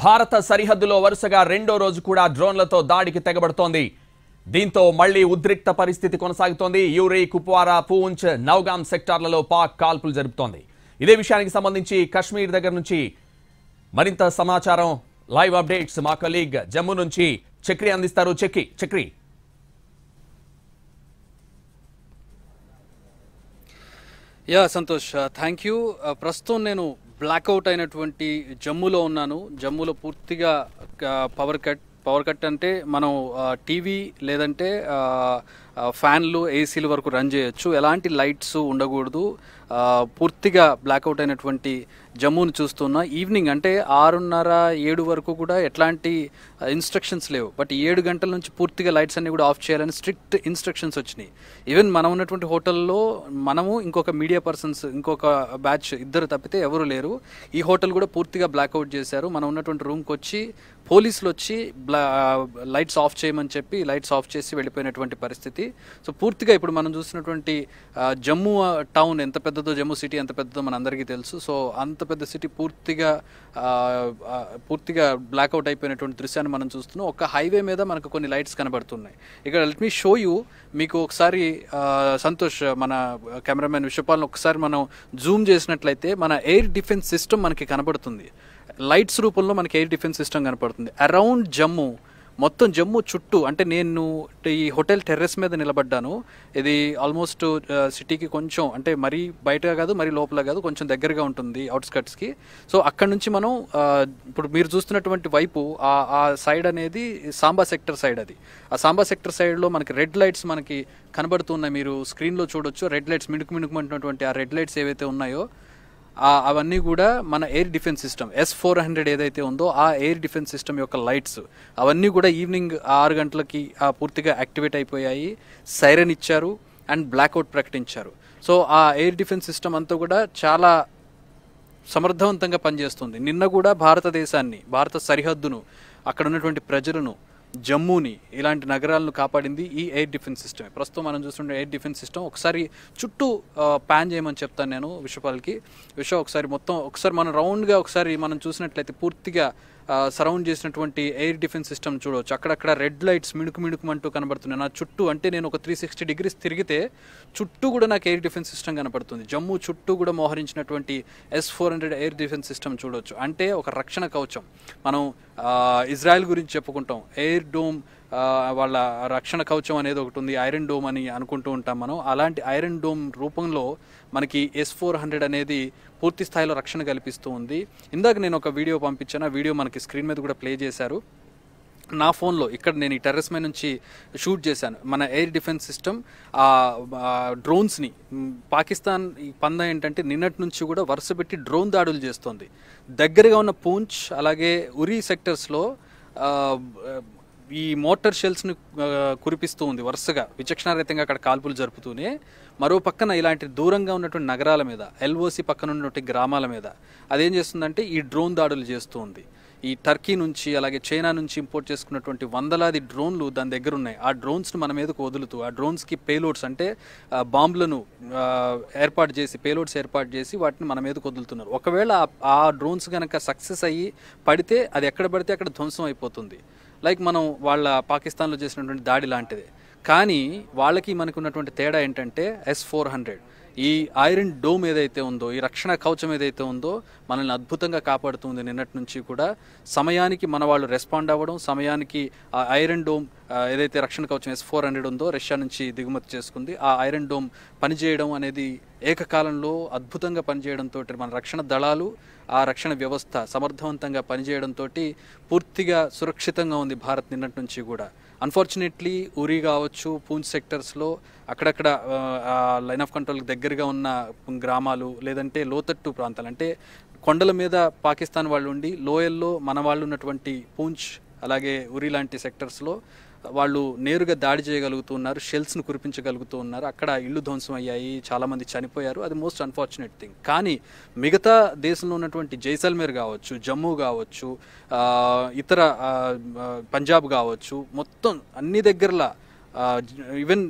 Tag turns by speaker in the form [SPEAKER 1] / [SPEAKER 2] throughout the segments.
[SPEAKER 1] భారత సరిహద్దులో వరుసగా రెండో రోజు కూడా డ్రోన్లతో దాడికి తెగబడుతోంది. దీంతో మళ్లీ ఉద్రిక్త పరిస్థితి కొనసాగుతోంది. యూరి, కుప్వారా, పూంచ్, నౌగాం సెక్టార్లలో పాక్ కాల్పులు జరుపుతోంది. ఇదే విషయానికి సంబంధించి కశ్మీర్ దగ్గర నుంచి మరింత సమాచారం, లైవ్ అప్డేట్స్ మా కలీగ్ జమ్మూ నుంచి చక్రి అందిస్తారు. Chakri.
[SPEAKER 2] Yeah Santosh, thank you. ప్రస్తుతం నేను బ్లాక్అవుట్ అయినటువంటి జమ్మూలో ఉన్నాను. జమ్మూలో పూర్తిగా పవర్ కట్ అంటే మనం టీవీ లేదంటే ఫ్యాన్లు, ఏసీల వరకు రన్ చేయొచ్చు. ఎలాంటి లైట్స్ ఉండకూడదు. పూర్తిగా బ్లాక్అవుట్ అయినటువంటి జమ్మూని చూస్తున్నా. ఈవినింగ్ అంటే 6:30-7 వరకు కూడా ఎట్లాంటి ఇన్స్ట్రక్షన్స్ లేవు. బట్ 7 గంటల నుంచి పూర్తిగా లైట్స్ అన్ని కూడా ఆఫ్ చేయాలని స్ట్రిక్ట్ ఇన్స్ట్రక్షన్స్ వచ్చినాయి. ఈవెన్ మనం ఉన్నటువంటి హోటల్లో మనము, ఇంకొక మీడియా పర్సన్స్, ఇంకొక బ్యాచ్ ఇద్దరు తప్పితే ఎవరు లేరు. ఈ హోటల్ కూడా పూర్తిగా బ్లాక్అవుట్ చేశారు. మనం ఉన్నటువంటి రూమ్కి వచ్చి పోలీసులు వచ్చి లైట్స్ ఆఫ్ చేయమని చెప్పి లైట్స్ ఆఫ్ చేసి వెళ్ళిపోయినటువంటి పరిస్థితి. సో పూర్తిగా ఇప్పుడు మనం చూసినటువంటి జమ్మూ టౌన్ ఎంత పెద్దదో, జమ్మూ సిటీ ఎంత పెద్దదో మన అందరికీ తెలుసు. సో అంత పెద్ద సిటీ పూర్తిగా బ్లాక్అవుట్ అయిపోయినటువంటి దృశ్యాన్ని మనం చూస్తున్నాం. ఒక హైవే మీద మనకు కొన్ని లైట్స్ కనబడుతున్నాయి. ఇక్కడ లెట్ మీ షో యూ. మీకు ఒకసారి సంతోష్, మన కెమెరామెన్ విశ్వపాల్ని ఒకసారి మనం జూమ్ చేసినట్లయితే మన ఎయిర్ డిఫెన్స్ సిస్టమ్ మనకి కనబడుతుంది. లైట్స్ రూపంలో మనకి ఎయిర్ డిఫెన్స్ సిస్టమ్ కనపడుతుంది. అరౌండ్ జమ్మూ, మొత్తం జమ్మూ చుట్టూ, అంటే నేను ఈ హోటల్ టెర్రస్ మీద నిలబడ్డాను. ఇది ఆల్మోస్ట్ సిటీకి కొంచెం, అంటే మరీ బయట కాదు, మరీ లోపల కాదు, కొంచెం దగ్గరగా ఉంటుంది అవుట్స్కట్స్కి. సో అక్కడ నుంచి మనం ఇప్పుడు మీరు చూస్తున్నటువంటి వైపు ఆ సైడ్ అనేది సాంబా సెక్టర్ సైడ్. అది ఆ సాంబా సెక్టర్ సైడ్లో మనకి రెడ్ లైట్స్ మనకి కనబడుతున్నాయి. మీరు స్క్రీన్లో చూడొచ్చు. రెడ్ లైట్స్ మిణుకుమంటున్నటువంటి ఆ రెడ్ లైట్స్ ఏవైతే ఉన్నాయో అవన్నీ కూడా మన ఎయిర్ డిఫెన్స్ సిస్టమ్ S-400 ఏదైతే ఉందో ఆ ఎయిర్ డిఫెన్స్ సిస్టమ్ యొక్క లైట్స్ అవన్నీ కూడా ఈవినింగ్ 6 గంటలకి పూర్తిగా యాక్టివేట్ అయిపోయాయి. సైరన్ ఇచ్చారు అండ్ బ్లాక్అవుట్ ప్రకటించారు. సో ఆ ఎయిర్ డిఫెన్స్ సిస్టమ్ అంతా కూడా చాలా సమర్థవంతంగా పనిచేస్తుంది. నిన్న కూడా భారతదేశాన్ని, భారత సరిహద్దును, అక్కడ ఉన్నటువంటి ప్రజలను, జమ్మూని, ఇలాంటి నగరాలను కాపాడింది ఈ ఎయిర్ డిఫెన్స్ సిస్టమే. ప్రస్తుతం మనం చూస్తుంటే ఎయిర్ డిఫెన్స్ సిస్టమ్ ఒకసారి చుట్టూ ప్యాన్ చేయమని చెప్తాను నేను విశ్వపాల్కి. ఒకసారి మనం రౌండ్గా ఒకసారి మనం చూసినట్లయితే పూర్తిగా సరౌండ్ చేసినటువంటి ఎయిర్ డిఫెన్స్ సిస్టమ్ చూడవచ్చు. అక్కడక్కడ రెడ్ లైట్స్ మిణుకుమంటూ కనబడుతున్నాయి నా చుట్టూ. అంటే నేను ఒక 360 degrees తిరిగితే చుట్టూ కూడా నాకు ఎయిర్ డిఫెన్స్ సిస్టమ్ కనబడుతుంది. జమ్మూ చుట్టూ కూడా మోహరించినటువంటి S-400 ఎయిర్ డిఫెన్స్ సిస్టమ్ చూడవచ్చు. అంటే ఒక రక్షణ కవచం. మనం ఇజ్రాయెల్ గురించి చెప్పుకుంటాం, ఎయిర్ డోమ్, వాళ్ళ రక్షణ కవచం అనేది ఒకటి ఉంది, ఐరన్ డోమ్ అని అనుకుంటూ ఉంటాం మనం. అలాంటి ఐరన్ డోమ్ రూపంలో మనకి S-400 అనేది పూర్తి స్థాయిలో రక్షణ కల్పిస్తూ ఉంది. ఇందాక నేను ఒక వీడియో పంపించాను. ఆ వీడియో మనకి స్క్రీన్ మీద కూడా ప్లే చేశారు. నా ఫోన్లో ఇక్కడ నేను ఈ టెర్రస్ మీద నుంచి షూట్ చేశాను. మన ఎయిర్ డిఫెన్స్ సిస్టమ్ డ్రోన్స్ని, పాకిస్తాన్ ఈ పందెం ఏంటంటే నిన్నటి నుంచి కూడా వరుస పెట్టి డ్రోన్ దాడులు చేస్తోంది. దగ్గరగా ఉన్న పూంచ్ అలాగే ఉరీ సెక్టర్స్లో ఈ మోటార్ షెల్స్ని కురిపిస్తూ ఉంది వరుసగా, విచక్షణారహితంగా అక్కడ కాల్పులు జరుపుతూనే. మరో పక్కన ఇలాంటి దూరంగా ఉన్నటువంటి నగరాల మీద, LOC పక్కన ఉన్నటువంటి గ్రామాల మీద అదేం చేస్తుందంటే ఈ డ్రోన్ దాడులు చేస్తూ ఉంది. ఈ టర్కీ నుంచి అలాగే చైనా నుంచి ఇంపోర్ట్ చేసుకున్నటువంటి వందలాది డ్రోన్లు దాని దగ్గర ఉన్నాయి. ఆ డ్రోన్స్ను మన మీదకు వదులుతూ, ఆ డ్రోన్స్కి పేలోడ్స్ అంటే బాంబులను పేలోడ్స్ ఏర్పాటు చేసి వాటిని మన మీదకు వదులుతున్నారు. ఒకవేళ ఆ డ్రోన్స్ కనుక సక్సెస్ అయ్యి పడితే అది ఎక్కడ పడితే అక్కడ ధ్వంసం అయిపోతుంది. లైక్ మనం వాళ్ళ పాకిస్తాన్లో చేసినటువంటి దాడి లాంటిదే. కానీ వాళ్ళకి మనకు ఉన్నటువంటి తేడా ఏంటంటే S-400 ఈ ఐరన్ డోమ్ ఏదైతే ఉందో, ఈ రక్షణ కవచం ఏదైతే ఉందో మనల్ని అద్భుతంగా కాపాడుతుంది. నిన్నటి నుంచి కూడా సమయానికి మన వాళ్ళు రెస్పాండ్ అవ్వడం, సమయానికి ఆ ఐరన్ డోమ్ ఏదైతే రక్షణ కవచం S-400 ఉందో రష్యా నుంచి దిగుమతి చేసుకుంది. ఆ ఐరన్ డోమ్ పనిచేయడం అనేది ఏకకాలంలో అద్భుతంగా పనిచేయడంతో మన రక్షణ దళాలు, ఆ రక్షణ వ్యవస్థ సమర్థవంతంగా పనిచేయడంతో పూర్తిగా సురక్షితంగా ఉంది భారత్ నిన్నటి నుంచి కూడా. అన్ఫార్చునేట్లీ ఉరీ కావచ్చు, పూంచ్ సెక్టర్స్లో అక్కడక్కడ లైన్ ఆఫ్ కంట్రోల్కి దగ్గరగా ఉన్న గ్రామాలు, లేదంటే లోతట్టు ప్రాంతాలు, అంటే కొండల మీద పాకిస్తాన్ వాళ్ళు ఉండి లోయల్లో మన వాళ్ళు ఉన్నటువంటి పూంచ్ అలాగే ఉరీ లాంటి సెక్టర్స్లో వాళ్ళు నేరుగా దాడి చేయగలుగుతున్నారు, షెల్స్ను కురిపించగలుగుతూ ఉన్నారు. అక్కడ ఇళ్ళు ధ్వంసం అయ్యాయి, చాలామంది చనిపోయారు. అది మోస్ట్ అన్ఫార్చునేట్ థింగ్. కానీ మిగతా దేశంలో ఉన్నటువంటి జైసల్మేర్ కావచ్చు, జమ్మూ కావచ్చు, ఇతర పంజాబ్ కావచ్చు, మొత్తం అన్ని దగ్గరలా ఈవెన్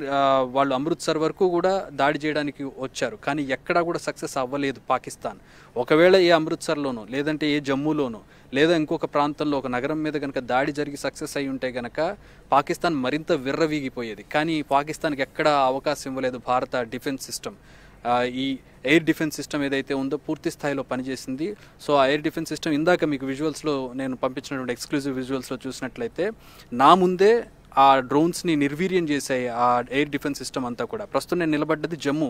[SPEAKER 2] వాళ్ళు అమృత్సర్ వరకు కూడా దాడి చేయడానికి వచ్చారు, కానీ ఎక్కడా కూడా సక్సెస్ అవ్వలేదు పాకిస్తాన్. ఒకవేళ ఏ అమృత్సర్లోనో లేదంటే ఏ జమ్మూలోనో లేదా ఇంకొక ప్రాంతంలో ఒక నగరం మీద కనుక దాడి జరిగి సక్సెస్ అయి ఉంటే కనుక పాకిస్తాన్ మరింత విర్రవీగిపోయేది. కానీ పాకిస్తాన్కి ఎక్కడా అవకాశం ఇవ్వలేదు భారత డిఫెన్స్ సిస్టమ్. ఈ ఎయిర్ డిఫెన్స్ సిస్టమ్ ఏదైతే ఉందో పూర్తి స్థాయిలో పనిచేసింది. సో ఆ ఎయిర్ డిఫెన్స్ సిస్టమ్ ఇందాక మీకు విజువల్స్లో నేను పంపించినటువంటి ఎక్స్క్లూజివ్ విజువల్స్లో చూసినట్లయితే నా ముందే ఆ డ్రోన్స్ని నిర్వీర్యం చేసాయి ఆ ఎయిర్ డిఫెన్స్ సిస్టమ్ అంతా కూడా. ప్రస్తుతం నేను నిలబడ్డది జమ్మూ,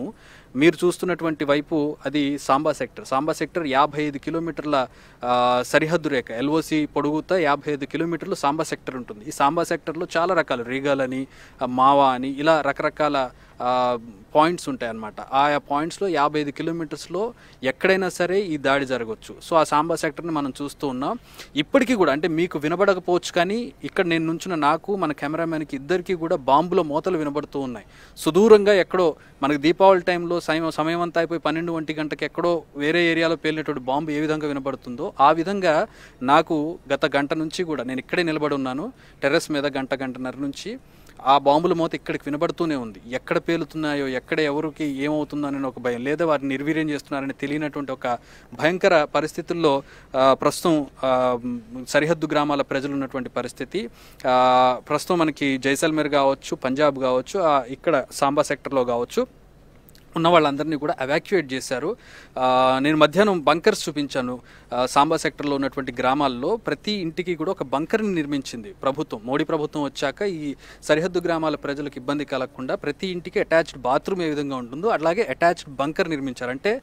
[SPEAKER 2] మీరు చూస్తున్నటువంటి వైపు అది సాంబా సెక్టర్. సాంబా సెక్టర్ 55 కిలోమీటర్ల సరిహద్దు రేఖ, ఎల్ఓసి పొడుగుతా 55 కిలోమీటర్లు సాంబా సెక్టర్ ఉంటుంది. ఈ సాంబా సెక్టర్లో చాలా రకాలు, రీగాల్ అని, మావా అని, ఇలా రకరకాల పాయింట్స్ ఉంటాయి అన్నమాట. ఆయా పాయింట్స్లో 55 కిలోమీటర్స్లో ఎక్కడైనా సరే ఈ దాడి జరగవచ్చు. సో ఆ సాంబా సెక్టర్ని మనం చూస్తూ ఉన్నాం. ఇప్పటికీ కూడా అంటే మీకు వినబడకపోవచ్చు, కానీ ఇక్కడ నేను నుంచున్న నాకు మన కెమెరామెన్కి ఇద్దరికీ కూడా బాంబుల మోతలు వినబడుతూ ఉన్నాయి. సుదూరంగా ఎక్కడో మనకు దీపావళి టైంలో సమయం అంతా అయిపోయి 12-1 గంటకి ఎక్కడో వేరే ఏరియాలో పేలినటువంటి బాంబు ఏ విధంగా వినబడుతుందో ఆ విధంగా నాకు గత గంట నుంచి కూడా నేను ఇక్కడే నిలబడి ఉన్నాను టెర్రస్ మీద గంటన్నర నుంచి. ఆ బాంబుల మోత ఇక్కడికి వినబడుతూనే ఉంది. ఎక్కడ పేలుతున్నాయో, ఎక్కడ ఎవరికి ఏమవుతుందో అనే ఒక భయం, లేదా వారిని నిర్వీర్యం చేస్తున్నారని తెలియనటువంటి ఒక భయంకర పరిస్థితుల్లో ప్రస్తుతం సరిహద్దు గ్రామాల ప్రజలు ఉన్నటువంటి పరిస్థితి. ప్రస్తుతం మనకి జైసల్మేర్ కావచ్చు, పంజాబ్ కావచ్చు, ఇక్కడ సాంబా సెక్టర్లో కావచ్చు ఉన్న వాళ్ళందరినీ కూడా ఎవాక్యుయేట్ చేశారు. నేను మధ్యాహ్నం బంకర్స్ చూపించాను. సాంబా సెక్టర్లో ఉన్నటువంటి గ్రామాల్లో ప్రతి ఇంటికి కూడా ఒక బంకర్ని నిర్మించింది ప్రభుత్వం. మోడీ ప్రభుత్వం వచ్చాక ఈ సరిహద్దు గ్రామాల ప్రజలకు ఇబ్బంది కలగకుండా ప్రతి ఇంటికి అటాచ్డ్ బాత్రూమ్ ఏ విధంగా ఉంటుందో అలాగే అటాచ్డ్ బంకర్ నిర్మించారు. అంటే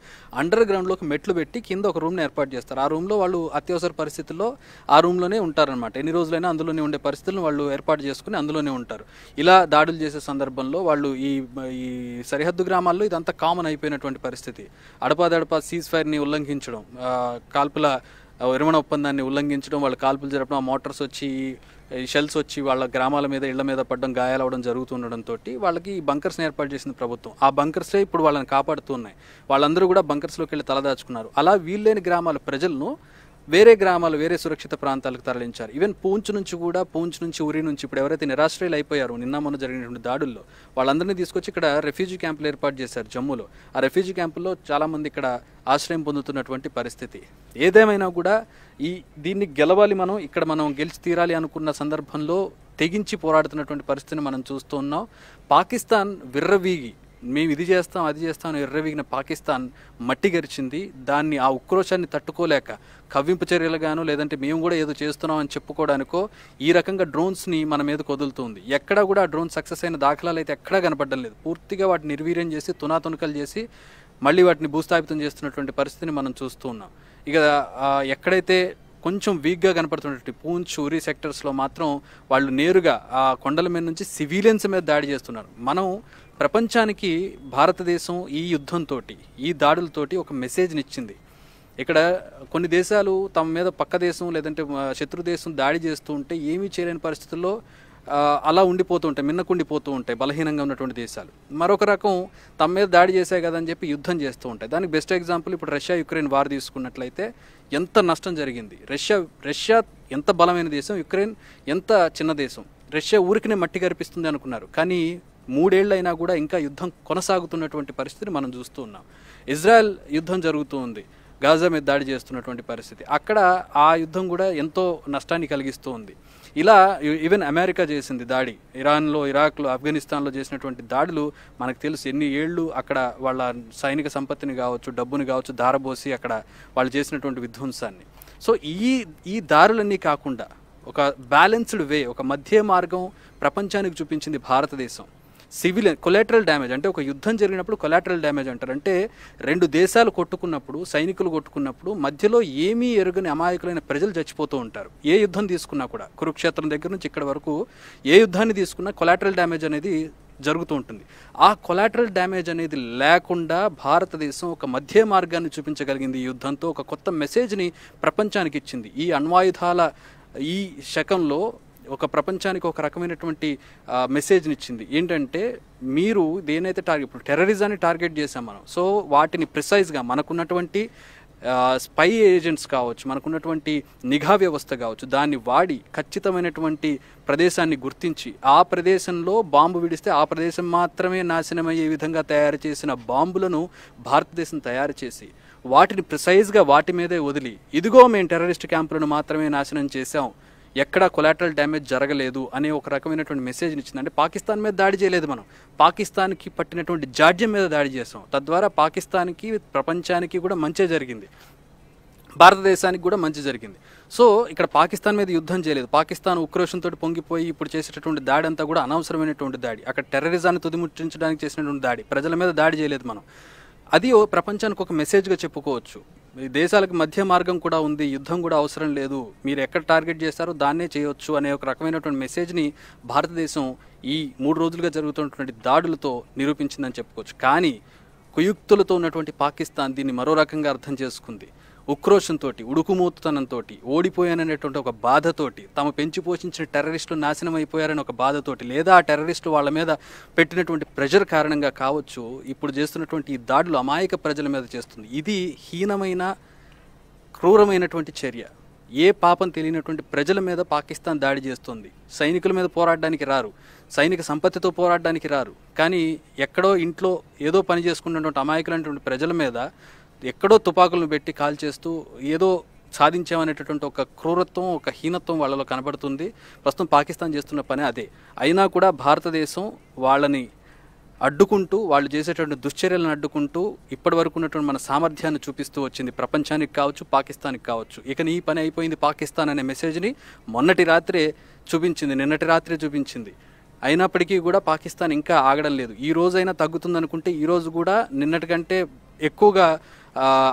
[SPEAKER 2] అండర్ గ్రౌండ్లోకి మెట్లు పెట్టి కింద ఒక రూమ్ని ఏర్పాటు చేస్తారు. ఆ రూమ్లో వాళ్ళు అత్యవసర పరిస్థితుల్లో ఆ రూమ్లోనే ఉంటారనమాట. ఎన్ని రోజులైనా అందులోనే ఉండే పరిస్థితులను వాళ్ళు ఏర్పాటు చేసుకుని అందులోనే ఉంటారు. ఇలా దాడులు చేసే సందర్భంలో వాళ్ళు ఈ సరిహద్దు గ్రామాల్లో ఇదంతా కామన్ అయిపోయినటువంటి పరిస్థితి. అడపాదడపా సీజ్ ఫైర్ని ఉల్లంఘించడం, కాల్పుల విరమణ ఒప్పందాన్ని ఉల్లంఘించడం, వాళ్ళు కాల్పులు జరపడం, ఆ మోటార్స్ వచ్చి షెల్స్ వచ్చి వాళ్ళ గ్రామాల మీద ఇళ్ల మీద పడడం, గాయాలవడం జరుగుతుండడంతో వాళ్ళకి ఈ బంకర్స్ని ఏర్పాటు చేసింది ప్రభుత్వం. ఆ బంకర్సే ఇప్పుడు వాళ్ళని కాపాడుతూ ఉన్నాయి. వాళ్ళందరూ కూడా బంకర్స్లోకి వెళ్ళి తలదాచుకున్నారు. అలా వీల్లేని గ్రామాల ప్రజలను వేరే గ్రామాలు, వేరే సురక్షిత ప్రాంతాలకు తరలించారు. ఈవెన్ పూంచ్ నుంచి ఉరి నుంచి ఇప్పుడు ఎవరైతే నిరాశ్రయులు అయిపోయారో నిన్న మొన్న జరిగినటువంటి దాడుల్లో వాళ్ళందరినీ తీసుకొచ్చి ఇక్కడ రెఫ్యూజీ క్యాంపులు ఏర్పాటు చేశారు జమ్మూలో. ఆ రెఫ్యూజీ క్యాంపుల్లో చాలామంది ఇక్కడ ఆశ్రయం పొందుతున్నటువంటి పరిస్థితి. ఏదేమైనా కూడా దీన్ని గెలవాలి, ఇక్కడ మనం గెలిచి తీరాలి అనుకున్న సందర్భంలో తెగించి పోరాడుతున్నటువంటి పరిస్థితిని మనం చూస్తూ ఉన్నాం. పాకిస్తాన్ విర్రవీగి మేము ఇది చేస్తాం అది చేస్తాం ఎర్రవీగిన పాకిస్తాన్ మట్టి గరిచింది. దాన్ని ఆ ఉక్రోషాన్ని తట్టుకోలేక కవ్వింపు చర్యలుగాను లేదంటే మేము కూడా ఏదో చేస్తున్నాం అని చెప్పుకోవడానికో ఈ రకంగా డ్రోన్స్ని మన మీదకు వదులుతుంది. ఎక్కడా కూడా ఆ డ్రోన్ సక్సెస్ అయిన దాఖలాలు అయితే ఎక్కడా కనపడడం లేదు. పూర్తిగా వాటిని నిర్వీర్యం చేసి తునాతునకలు చేసి మళ్ళీ వాటిని భూస్థాపితం చేస్తున్నటువంటి పరిస్థితిని మనం చూస్తూ ఉన్నాం. ఇక ఎక్కడైతే కొంచెం వీక్గా కనపడుతున్నటువంటి పూంచ్, ఉరీ సెక్టర్స్లో మాత్రం వాళ్ళు నేరుగా ఆ కొండల మీద నుంచి సివిలియన్స్ మీద దాడి చేస్తున్నారు. మనం ప్రపంచానికి భారతదేశం ఈ యుద్ధంతో, ఈ దాడులతోటి ఒక మెసేజ్ని ఇచ్చింది. ఇక్కడ కొన్ని దేశాలు తమ మీద పక్క దేశం లేదంటే శత్రు దేశం దాడి చేస్తూ ఉంటే ఏమీ చేయలేని పరిస్థితుల్లో అలా ఉండిపోతూ ఉంటాయి, మిన్నకుండిపోతూ ఉంటాయి బలహీనంగా ఉన్నటువంటి దేశాలు. మరొక రకం తమ మీద దాడి చేశాయి కదా అని చెప్పి యుద్ధం చేస్తూ ఉంటాయి. దానికి బెస్ట్ ఎగ్జాంపుల్ ఇప్పుడు రష్యా యుక్రెయిన్ వార్ తీసుకున్నట్లయితే ఎంత నష్టం జరిగింది. రష్యా ఎంత బలమైన దేశం, యుక్రెయిన్ ఎంత చిన్న దేశం. రష్యా ఊరికినే మట్టి కరిపిస్తుంది అనుకున్నారు, కానీ 3 ఏళ్ళైనా కూడా ఇంకా యుద్ధం కొనసాగుతున్నటువంటి పరిస్థితిని మనం చూస్తూ ఉన్నాం. ఇజ్రాయెల్ యుద్ధం జరుగుతూ ఉంది, గాజా మీద దాడి చేస్తున్నటువంటి పరిస్థితి. అక్కడ ఆ యుద్ధం కూడా ఎంతో నష్టాన్ని కలిగిస్తూ ఉంది. ఇలా ఈవెన్ అమెరికా చేసింది దాడి, ఇరాన్లో, ఇరాక్లో, ఆఫ్ఘనిస్తాన్లో చేసినటువంటి దాడులు మనకు తెలుసు. ఎన్ని ఏళ్ళు అక్కడ వాళ్ళ సైనిక సంపత్తిని కావచ్చు, డబ్బుని కావచ్చు ధారబోసి అక్కడ వాళ్ళు చేసినటువంటి విధ్వంసాన్ని. సో ఈ దారులన్నీ కాకుండా ఒక బ్యాలెన్స్డ్ వే, ఒక మధ్య మార్గం ప్రపంచానికి చూపించింది భారతదేశం. సివిలియన్ కొలాటరల్ డ్యామేజ్ అంటే ఒక యుద్ధం జరిగినప్పుడు కొలాటరల్ డ్యామేజ్ అంటారు. అంటే 2 దేశాలు కొట్టుకున్నప్పుడు, సైనికులు కొట్టుకున్నప్పుడు మధ్యలో ఏమీ ఎరుగని అమాయకులైన ప్రజలు చచ్చిపోతూ ఉంటారు. ఏ యుద్ధం తీసుకున్నా కూడా, కురుక్షేత్రం దగ్గర నుంచి ఇక్కడ వరకు ఏ యుద్ధాన్ని తీసుకున్నా కొలాటరల్ డ్యామేజ్ అనేది జరుగుతూ ఉంటుంది. ఆ కొలాటరల్ డ్యామేజ్ అనేది లేకుండా భారతదేశం ఒక మధ్య మార్గాన్ని చూపించగలిగింది. ఈ యుద్ధంతో ఒక కొత్త మెసేజ్ని ప్రపంచానికి ఇచ్చింది. ఈ అణ్వాయుధాల ఈ శకంలో ఒక ప్రపంచానికి ఒక రకమైనటువంటి మెసేజ్ని ఇచ్చింది. ఏంటంటే మీరు దేనైతే ఇప్పుడు టెర్రరిజాన్ని టార్గెట్ చేసాం మనం. సో వాటిని ప్రిసైజ్గా మనకున్నటువంటి స్పై ఏజెంట్స్ కావచ్చు, మనకున్నటువంటి నిఘా వ్యవస్థ కావచ్చు, దాన్ని వాడి ఖచ్చితమైనటువంటి ప్రదేశాన్ని గుర్తించి ఆ ప్రదేశంలో బాంబు విడిస్తే ఆ ప్రదేశం మాత్రమే నాశనమయ్యే విధంగా తయారు చేసిన బాంబులను భారతదేశం తయారు చేసి వాటిని ప్రిసైజ్గా వాటి మీదే వదిలి, ఇదిగో మేము టెర్రరిస్ట్ క్యాంపులను మాత్రమే నాశనం చేశాం, ఎక్కడా కొలాటరల్ డ్యామేజ్ జరగలేదు అనే ఒక రకమైనటువంటి మెసేజ్ని ఇచ్చింది. అంటే పాకిస్తాన్ మీద దాడి చేయలేదు, మనం పాకిస్తాన్కి పట్టినటువంటి జాడ్యం మీద దాడి చేసాం. తద్వారా పాకిస్తాన్కి, ప్రపంచానికి కూడా మంచి జరిగింది, భారతదేశానికి కూడా మంచి జరిగింది. సో ఇక్కడ పాకిస్తాన్ మీద యుద్ధం చేయలేదు, పాకిస్తాన్ ఉక్రోషంతో పొంగిపోయి ఇప్పుడు చేసేటటువంటి దాడి అంతా కూడా అనవసరమైనటువంటి దాడి, అక్కడ టెర్రరిజాన్ని తుదిముట్టించడానికి చేసినటువంటి దాడి, ప్రజల మీద దాడి చేయలేదు మనం. అది ప్రపంచానికి ఒక మెసేజ్గా చెప్పుకోవచ్చు. ఈ దేశాలకు మధ్య మార్గం కూడా ఉంది, యుద్ధం కూడా అవసరం లేదు, మీరు ఎక్కడ టార్గెట్ చేస్తారో దాన్నే చేయొచ్చు అనే ఒక రకమైనటువంటి మెసేజ్ని భారతదేశం ఈ 3 రోజులుగా జరుగుతున్నటువంటి దాడులతో నిరూపించిందని చెప్పుకోవచ్చు. కానీ కుయుక్తులతో ఉన్నటువంటి పాకిస్తాన్ దీన్ని మరో రకంగా అర్థం చేసుకుంది. ఉక్రోషంతో, ఉడుకుమూతనంతో, ఓడిపోయాననేటువంటి ఒక బాధతోటి, తాము పెంచి పోషించిన టెర్రరిస్టులు నాశనం అయిపోయారని ఒక బాధతోటి, లేదా ఆ టెర్రరిస్టులు వాళ్ళ మీద పెట్టినటువంటి ప్రెషర్ కారణంగా కావచ్చు, ఇప్పుడు చేస్తున్నటువంటి ఈ దాడులు అమాయక ప్రజల మీద చేస్తుంది. ఇది హీనమైన, క్రూరమైనటువంటి చర్య. ఏ పాపం తెలియనటువంటి ప్రజల మీద పాకిస్తాన్ దాడి చేస్తుంది. సైనికుల మీద పోరాడడానికి రారు, సైనిక సంపత్తితో పోరాడడానికి రారు, కానీ ఎక్కడో ఇంట్లో ఏదో పని చేసుకున్నటువంటి అమాయకులైనటువంటి ప్రజల మీద ఎక్కడో తుపాకులను పెట్టి కాల్ చేస్తూ ఏదో సాధించామనేటటువంటి ఒక క్రూరత్వం, ఒక హీనత్వం వాళ్ళలో కనబడుతుంది. ప్రస్తుతం పాకిస్తాన్ చేస్తున్న పని అదే. అయినా కూడా భారతదేశం వాళ్ళని అడ్డుకుంటూ, వాళ్ళు చేసేటువంటి దుశ్చర్యలను అడ్డుకుంటూ ఇప్పటి వరకు ఉన్నటువంటి మన సామర్థ్యాన్ని చూపిస్తూ వచ్చింది, ప్రపంచానికి కావచ్చు, పాకిస్తాన్కి కావచ్చు. ఇక నీ పని అయిపోయింది పాకిస్తాన్ అనే మెసేజ్ని మొన్నటి రాత్రే చూపించింది, నిన్నటి రాత్రే చూపించింది. అయినప్పటికీ కూడా పాకిస్తాన్ ఇంకా ఆగడం లేదు. ఈ రోజైనా తగ్గుతుందనుకుంటే ఈ రోజు కూడా నిన్నటి కంటే ఎక్కువగా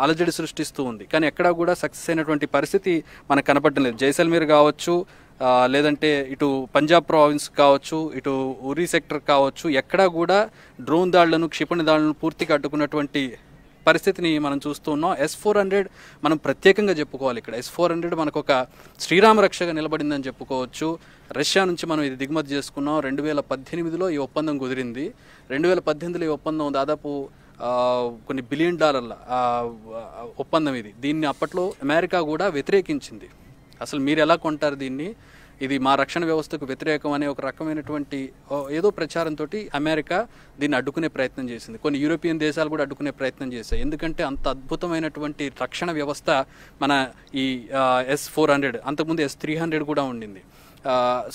[SPEAKER 2] అలజడి సృష్టిస్తూ ఉంది. కానీ ఎక్కడా కూడా సక్సెస్ అయినటువంటి పరిస్థితి మనకు కనపడడం లేదు. జైసల్మీర్ కావచ్చు, లేదంటే ఇటు పంజాబ్ ప్రావిన్స్ కావచ్చు, ఇటు ఉరీ సెక్టర్ కావచ్చు, ఎక్కడా కూడా డ్రోన్ దాడులను, క్షిపణి దాడులను పూర్తిగా అడ్డుకున్నటువంటి పరిస్థితిని మనం చూస్తూ ఉన్నాం. S-400 మనం ప్రత్యేకంగా చెప్పుకోవాలి. ఇక్కడ S-400 మనకు ఒక శ్రీరామ రక్షగా నిలబడిందని చెప్పుకోవచ్చు. రష్యా నుంచి మనం ఇది దిగుమతి చేసుకున్నాం. 2018లో ఈ ఒప్పందం కుదిరింది. 2018లో ఈ ఒప్పందం దాదాపు కొన్ని $1 బిలియన్ ఒప్పందం ఇది. దీన్ని అప్పట్లో అమెరికా కూడా వ్యతిరేకించింది. అసలు మీరు ఎలా కొంటారు దీన్ని, ఇది మా రక్షణ వ్యవస్థకు వ్యతిరేకం అనే ఒక రకమైనటువంటి ఏదో ప్రచారంతో అమెరికా దీన్ని అడ్డుకునే ప్రయత్నం చేసింది. కొన్ని యూరోపియన్ దేశాలు కూడా అడ్డుకునే ప్రయత్నం చేశాయి. ఎందుకంటే అంత అద్భుతమైనటువంటి రక్షణ వ్యవస్థ మన ఈ S-400, అంతకుముందు S-300 కూడా ఉండింది.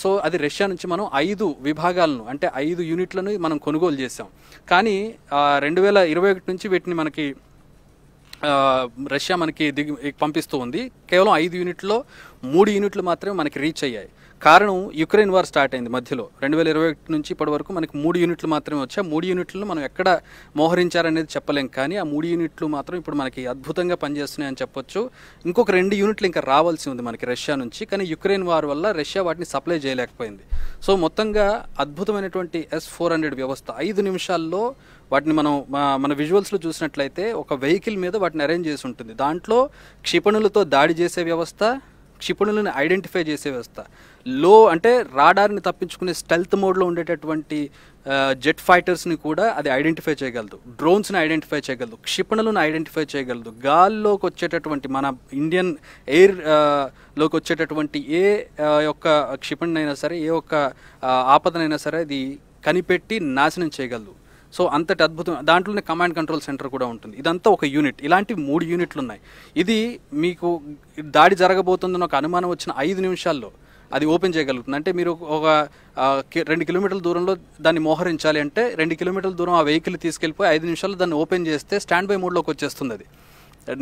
[SPEAKER 2] సో అది రష్యా నుంచి మనం 5 విభాగాలను, అంటే 5 యూనిట్లను మనం కొనుగోలు చేసాం. కానీ 2021 నుంచి వీటిని మనకి రష్యా మనకి పంపిస్తూ ఉంది. కేవలం 5 యూనిట్లో 3 యూనిట్లు మాత్రమే మనకి రీచ్ అయ్యాయి. కారణం యుక్రెయిన్ వార్ స్టార్ట్ అయింది మధ్యలో. 2021 నుంచి ఇప్పటి వరకు మనకి 3 యూనిట్లు మాత్రమే వచ్చాయి. 3 యూనిట్లను మనం ఎక్కడ మోహరించారనేది చెప్పలేం, కానీ ఆ 3 యూనిట్లు మాత్రం ఇప్పుడు మనకి అద్భుతంగా పనిచేస్తున్నాయని చెప్పొచ్చు. ఇంకొక 2 యూనిట్లు ఇంకా రావాల్సి ఉంది మనకి రష్యా నుంచి, కానీ యుక్రెయిన్ వార్ వల్ల రష్యా వాటిని సప్లై చేయలేకపోయింది. సో మొత్తంగా అద్భుతమైనటువంటి S-400 వ్యవస్థ 5 నిమిషాల్లో వాటిని మనం మన విజువల్స్లో చూసినట్లయితే ఒక వెహికల్ మీద వాటిని అరేంజ్ చేసి ఉంటుంది. దాంట్లో క్షిపణులతో దాడి చేసే వ్యవస్థ, క్షిపణులను ఐడెంటిఫై చేసే వ్యవస్థ, అంటే రాడార్ని తప్పించుకునే స్టెల్త్ మోడ్లో ఉండేటటువంటి జెట్ ఫైటర్స్ని కూడా అది ఐడెంటిఫై చేయగలదు, డ్రోన్స్ని ఐడెంటిఫై చేయగలదు, క్షిపణులను ఐడెంటిఫై చేయగలదు. గాల్లోకి వచ్చేటటువంటి మన ఇండియన్ ఎయిర్ లోకి వచ్చేటటువంటి ఏ యొక్క క్షిపణినైనా సరే, ఏ ఒక్క ఆపదనైనా సరే అది కనిపెట్టి నాశనం చేయగలదు. సో అంతటి అద్భుతం. దాంట్లోనే కమాండ్ కంట్రోల్ సెంటర్ కూడా ఉంటుంది. ఇదంతా ఒక యూనిట్. ఇలాంటి 3 యూనిట్లు ఉన్నాయి. ఇది మీకు దాడి జరగబోతుందని ఒక అనుమానం వచ్చిన 5 నిమిషాల్లో అది ఓపెన్ చేయగలుగుతుంది. అంటే మీరు ఒక 2 కిలోమీటర్ల దూరంలో దాన్ని మోహరించాలి అంటే 2 కిలోమీటర్ల దూరం ఆ వెహికల్ తీసుకెళ్ళిపోయి 5 నిమిషాల్లో దాన్ని ఓపెన్ చేస్తే స్టాండ్ బై మోడ్లోకి వచ్చేస్తుంది. అది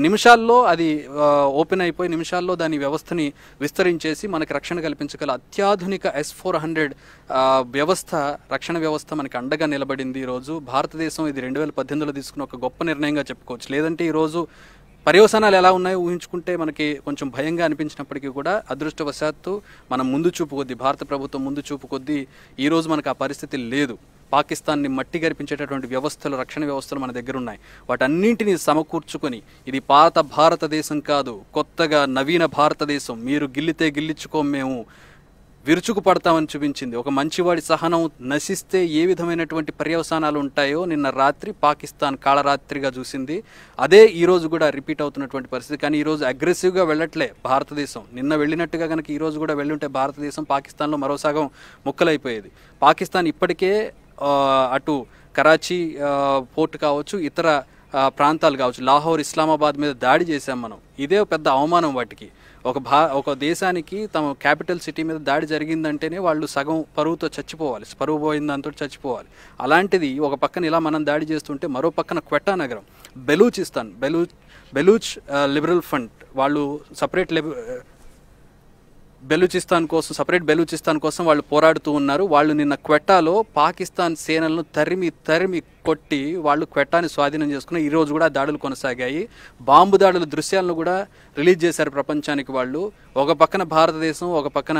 [SPEAKER 2] నిమిషాల్లో అది ఓపెన్ అయిపోయి నిమిషాల్లో దాని వ్యవస్థని విస్తరించేసి మనకి రక్షణ కల్పించగల అత్యాధునిక S-400 వ్యవస్థ, రక్షణ వ్యవస్థ మనకి అండగా నిలబడింది. ఈరోజు భారతదేశం ఇది 2018లో తీసుకున్న ఒక గొప్ప నిర్ణయంగా చెప్పుకోవచ్చు. లేదంటే ఈరోజు పర్యవసానాలు ఎలా ఉన్నాయో ఊహించుకుంటే మనకి కొంచెం భయంగా అనిపించినప్పటికీ కూడా అదృష్టవశాత్తు మనం ముందు చూపు కొద్దీ, భారత ప్రభుత్వం ముందు చూపు కొద్దీ ఈరోజు మనకు ఆ పరిస్థితి లేదు. పాకిస్తాన్ని మట్టి గరిపించేటటువంటి వ్యవస్థలు, రక్షణ వ్యవస్థలు మన దగ్గర ఉన్నాయి. వాటన్నింటినీ సమకూర్చుకొని ఇది పాత భారతదేశం కాదు, కొత్తగా నవీన భారతదేశం, మీరు గిల్లితే గిల్లించుకోం మేము, విరుచుకు పడతామని చూపించింది. ఒక మంచివాడి సహనం నశిస్తే ఏ విధమైనటువంటి పర్యవసానాలు ఉంటాయో నిన్న రాత్రి పాకిస్తాన్ కాళరాత్రిగా చూసింది. అదే ఈరోజు కూడా రిపీట్ అవుతున్నటువంటి పరిస్థితి. కానీ ఈరోజు అగ్రెసివ్గా వెళ్ళట్లే భారతదేశం. నిన్న వెళ్ళినట్టుగా కనుక ఈరోజు కూడా వెళ్ళుంటే భారతదేశం పాకిస్తాన్లో మరో సగం ముక్కలైపోయేది. పాకిస్తాన్ ఇప్పటికే అటు కరాచీ పోర్ట్ కావచ్చు, ఇతర ప్రాంతాలు కావచ్చు, లాహోర్, ఇస్లామాబాద్ మీద దాడి చేశాం మనం. ఇదే పెద్ద అవమానం వాటికి. ఒక దేశానికి తమ క్యాపిటల్ సిటీ మీద దాడి జరిగిందంటేనే వాళ్ళు సగం పరువుతో చచ్చిపోవాలి, పరువు పోయిన దాంతో చచ్చిపోవాలి. అలాంటిది ఒక పక్కన ఇలా మనం దాడి చేస్తుంటే మరో పక్కన క్వెట్టా నగరం, బెలూచ్ లిబరల్ ఫ్రంట్ వాళ్ళు బెలూచిస్తాన్ కోసం వాళ్ళు పోరాడుతూ ఉన్నారు. వాళ్ళు నిన్న క్వెట్టాలో పాకిస్తాన్ సేనలను తరిమి కొట్టి వాళ్ళు క్వెట్టాని స్వాధీనం చేసుకుని ఈ రోజు కూడా దాడులు కొనసాగాయి. బాంబు దాడుల దృశ్యాలను కూడా రిలీజ్ చేశారు ప్రపంచానికి వాళ్ళు. ఒక పక్కన భారతదేశం, ఒక పక్కన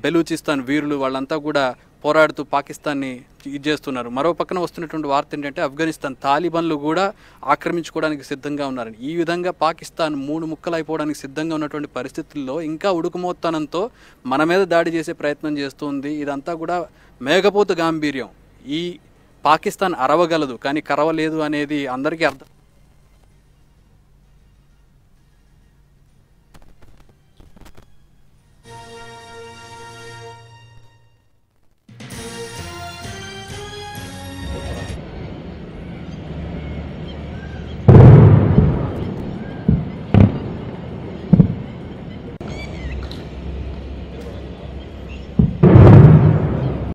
[SPEAKER 2] బెలూచిస్తాన్ వీరులు వాళ్ళంతా కూడా పోరాడుతూ పాకిస్తాన్ని ఇది చేస్తున్నారు. మరో పక్కన వస్తున్నటువంటి వార్త ఏంటంటే ఆఫ్ఘనిస్తాన్ తాలిబాన్లు కూడా ఆక్రమించుకోవడానికి సిద్ధంగా ఉన్నారని. ఈ విధంగా పాకిస్తాన్ 3 ముక్కలు అయిపోవడానికి సిద్ధంగా ఉన్నటువంటి పరిస్థితుల్లో ఇంకా ఉడుకుమోత్తనంతో మన మీద దాడి చేసే ప్రయత్నం చేస్తుంది. ఇదంతా కూడా మేఘపోతు గాంభీర్యం. ఈ పాకిస్తాన్ అరవగలదు కానీ కరవలేదు అనేది అందరికీ అర్థం.